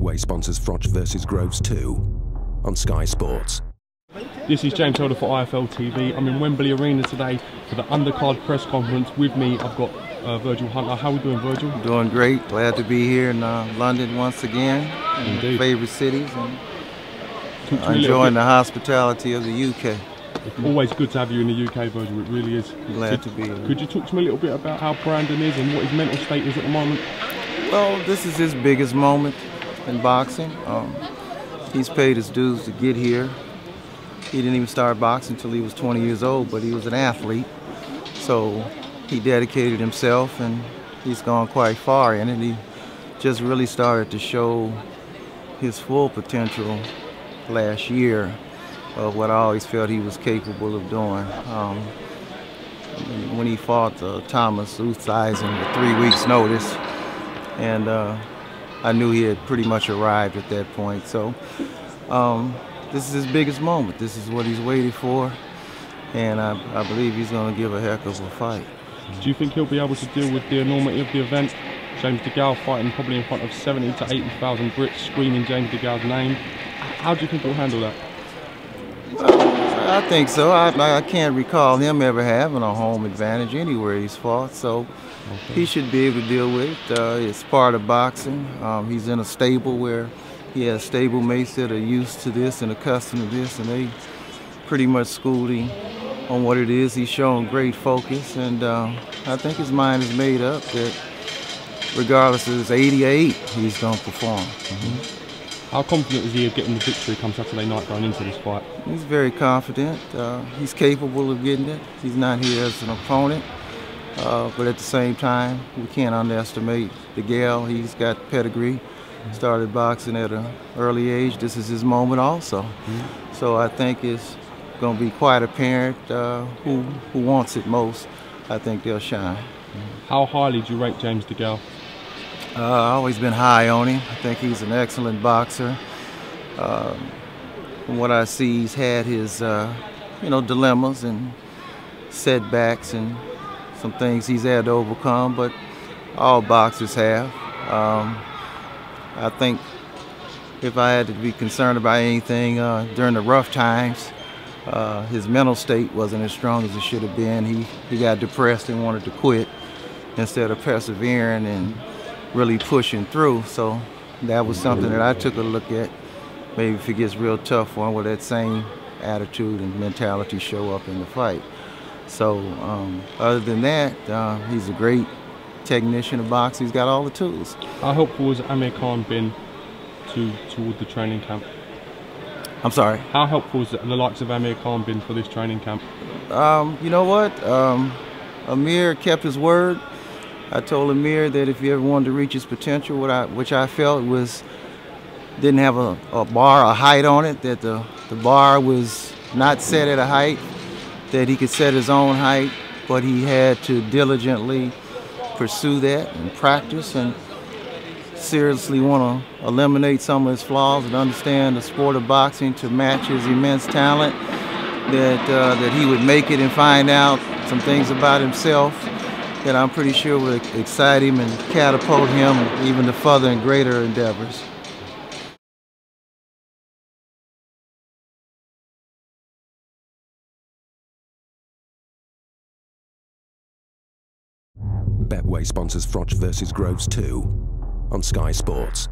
Betway sponsors Froch vs Groves 2 on Sky Sports. This is James Holder for iFL TV. I'm in Wembley Arena today for the undercard press conference. With me, I've got Virgil Hunter. How are we doing, Virgil? Doing great. Glad to be here in London once again. Indeed. Favorite cities. And enjoying the hospitality of the UK. It's always good to have you in the UK, Virgil. It really is. Glad to be here. Could you talk to me a little bit about how Brandon is and what his mental state is at the moment? Well, this is his biggest moment in boxing. He's paid his dues to get here. He didn't even start boxing until he was 20 years old, but he was an athlete. So he dedicated himself, and he's gone quite far in it. He just really started to show his full potential last year of what I always felt he was capable of doing. When he fought Thomas Uthisen with 3 weeks notice, and I knew he had pretty much arrived at that point. So this is his biggest moment. This is what he's waited for, and I believe he's going to give a heck of a fight. Do you think he'll be able to deal with the enormity of the event? James DeGale fighting probably in front of 70 to 80,000 Brits screaming James DeGale's name. How do you think he'll handle that? I think so. I can't recall him ever having a home advantage anywhere he's fought, so he should be able to deal with it. It's part of boxing. He's in a stable where he has stable mates that are used to this and accustomed to this, and they pretty much schooled him on what it is. He's shown great focus, and I think his mind is made up that regardless of his 88, he's going to perform. How confident is he of getting the victory come Saturday night going into this fight? He's very confident. He's capable of getting it. He's not here as an opponent, but at the same time, we can't underestimate DeGale. He's got pedigree. Started boxing at an early age. This is his moment also. So I think it's going to be quite apparent who wants it most. I think they'll shine. How highly do you rate James DeGale? I've always been high on him. I think he's an excellent boxer. From what I see, he's had his dilemmas and setbacks and some things he's had to overcome, but all boxers have. I think if I had to be concerned about anything during the rough times, his mental state wasn't as strong as it should have been. He got depressed and wanted to quit instead of persevering and really pushing through. So that was something that I took a look at. Maybe if it gets real tough for him, will that same attitude and mentality show up in the fight? So other than that, he's a great technician of boxing. He's got all the tools. How helpful has Amir Khan been toward the training camp? I'm sorry? How helpful has the likes of Amir Khan been for this training camp? You know what? Amir kept his word. I told Amir that if he ever wanted to reach his potential, which I felt didn't have a bar, a height on it, that the bar was not set at a height, that he could set his own height, but he had to diligently pursue that and practice and seriously want to eliminate some of his flaws and understand the sport of boxing to match his immense talent, that he would make it and find out some things about himself that I'm pretty sure would excite him and catapult him even to further and greater endeavors. Betway sponsors Froch vs Groves 2 on Sky Sports.